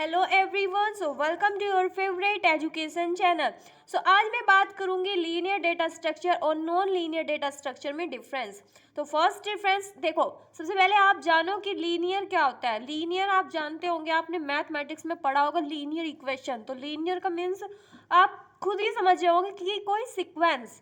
Hello everyone, so welcome to your favourite education channel. So आज मैं बात करूंगी लीनियर डेटा स्ट्रक्चर और नॉन लीनियर डेटा स्ट्रक्चर में डिफरेंस। तो फर्स्ट डिफरेंस देखो, सबसे पहले आप जानो कि लीनियर क्या होता है। लीनियर आप जानते होंगे, आपने मैथमेटिक्स में पढ़ा होगा लीनियर इक्वेशन। तो लीनियर का मीन्स आप खुद ही समझ जाओगे कि कोई sequence.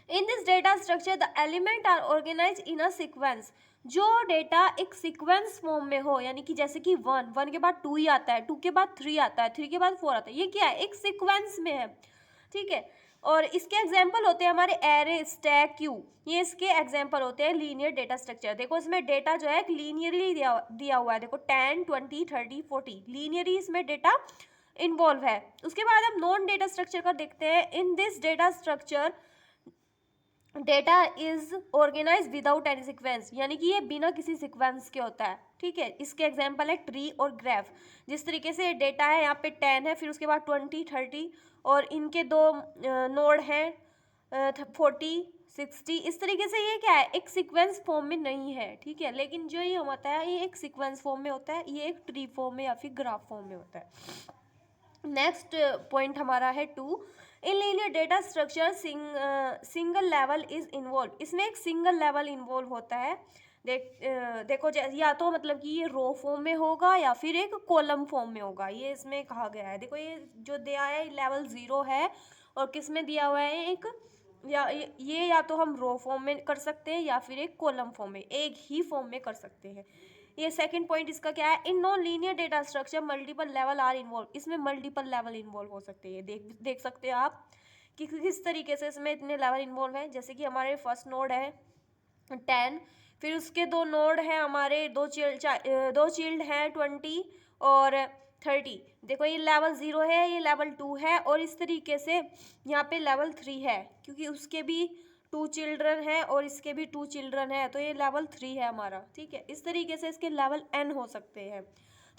In this data structure the element are organise in a sequence. जो डेटा एक सीक्वेंस फॉर्म में हो, यानी कि जैसे कि वन के बाद टू ही आता है, टू के बाद थ्री आता है, थ्री के बाद फोर आता है, ये क्या है, एक सीक्वेंस में है। ठीक है। और इसके एग्जाम्पल होते हैं हमारे एरे, स्टैक, क्यू, ये इसके एग्जाम्पल होते हैं लीनियर डेटा स्ट्रक्चर। देखो इसमें डेटा जो है लीनियरली दिया हुआ है। देखो 10, 20, 30, 40 लीनियरली इसमें डेटा इन्वॉल्व है। उसके बाद हम नॉन डेटा स्ट्रक्चर का देखते हैं। In this data structure data is organise without any sequence, यानी कि ये बिना किसी सिक्वेंस के होता है। ठीक है। इसके एग्जांपल है ट्री और ग्राफ। जिस तरीके से डेटा है, यहाँ पे 10 है, फिर उसके बाद 20, 30 और इनके दो नोड हैं 40, 60। इस तरीके से ये क्या है, एक सीक्वेंस फॉर्म में नहीं है। ठीक है। लेकिन जो ये होता है, ये एक सीक्वेंस फॉर्म में होता है, ये एक ट्री फॉर्म में या फिर ग्राफ फॉर्म में होता है। नेक्स्ट पॉइंट हमारा है 2। In linear data structure single level is involve. इसमें एक सिंगल लेवल इन्वॉल्व होता है। देखो या तो मतलब कि ये रो फॉर्म में होगा या फिर एक कॉलम फॉर्म में होगा, ये इसमें कहा गया है। देखो ये जो दिया है लेवल 0 है, और किस में दिया हुआ है, एक या तो हम रो फॉर्म में कर सकते हैं या फिर एक कॉलम फॉर्म में, एक ही फॉर्म में कर सकते हैं। ये सेकंड पॉइंट इसका क्या है, in non linear data structure multiple level are involve. इसमें मल्टीपल लेवल इन्वॉल्व हो सकते हैं। देख सकते हैं आप कि किस तरीके से इसमें इतने लेवल इन्वॉल्व हैं। जैसे कि हमारे फर्स्ट नोड है 10, फिर उसके दो नोड हैं हमारे, दो चिल्ड हैं 20 और 30। देखो ये लेवल 0 है, ये लेवल 2 है, और इस तरीके से यहाँ पे लेवल 3 है, क्योंकि उसके भी 2 चिल्ड्रन है और इसके भी 2 चिल्ड्रन है, तो ये लेवल 3 है हमारा। ठीक है। इस तरीके से इसके लेवल n हो सकते हैं।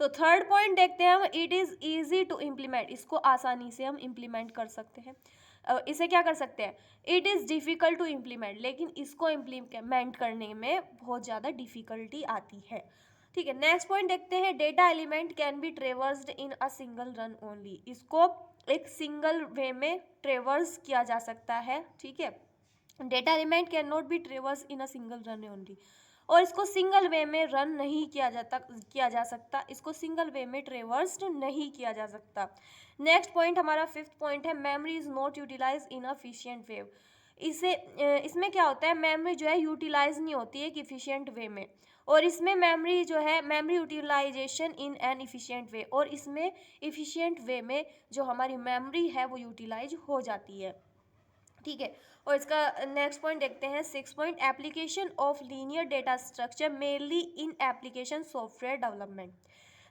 तो थर्ड पॉइंट देखते हैं हम, it is easy to implement. इसको आसानी से हम इम्प्लीमेंट कर सकते हैं। इसे क्या कर सकते हैं, it is difficult to implement, लेकिन इसको इम्प्लीमेंट करने में बहुत ज़्यादा डिफ़िकल्टी आती है। ठीक है। नेक्स्ट पॉइंट देखते हैं, data element can be traversed in a single run only. इसको एक सिंगल वे में ट्रेवर्स किया जा सकता है। ठीक है। Data element can not be ट्रेवर्स in a single run only, और इसको सिंगल वे में रन नहीं किया जा सकता। इसको सिंगल वे में ट्रेवर्स्ड नहीं किया जा सकता। नेक्स्ट पॉइंट हमारा फिफ्थ पॉइंट है, memory is not utilise in efficient way. इसमें क्या होता है, मेमोरी जो है यूटिलाइज नहीं होती है इफिशिएंट वे में, और इसमें मेमोरी जो है, memory utilisation in an efficient way, और इसमें इफिशिएंट वे में जो हमारी मेमोरी है वो यूटिलाइज हो जाती है। ठीक है। और इसका नेक्स्ट पॉइंट देखते हैं, 6 point, application of linear data structure mainly in application software development.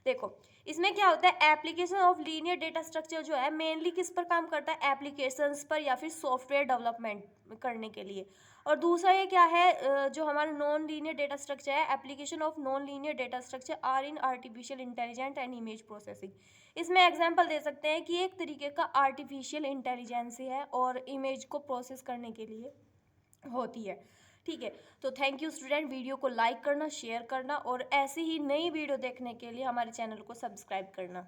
देखो इसमें क्या होता है, application of linear data structure जो है मेनली किस पर काम करता है, एप्लीकेशंस पर या फिर सॉफ्टवेयर डेवलपमेंट करने के लिए। और दूसरा ये क्या है, जो हमारा नॉन लीनियर डेटा स्ट्रक्चर है, application of non linear data structure are in artificial intelligence and image processing. इसमें एग्जांपल दे सकते हैं कि एक तरीके का आर्टिफिशियल इंटेलिजेंस है और इमेज को प्रोसेस करने के लिए होती है। ठीक है। तो थैंक यू स्टूडेंट, वीडियो को लाइक करना, शेयर करना, और ऐसी ही नई वीडियो देखने के लिए हमारे चैनल को सब्सक्राइब करना।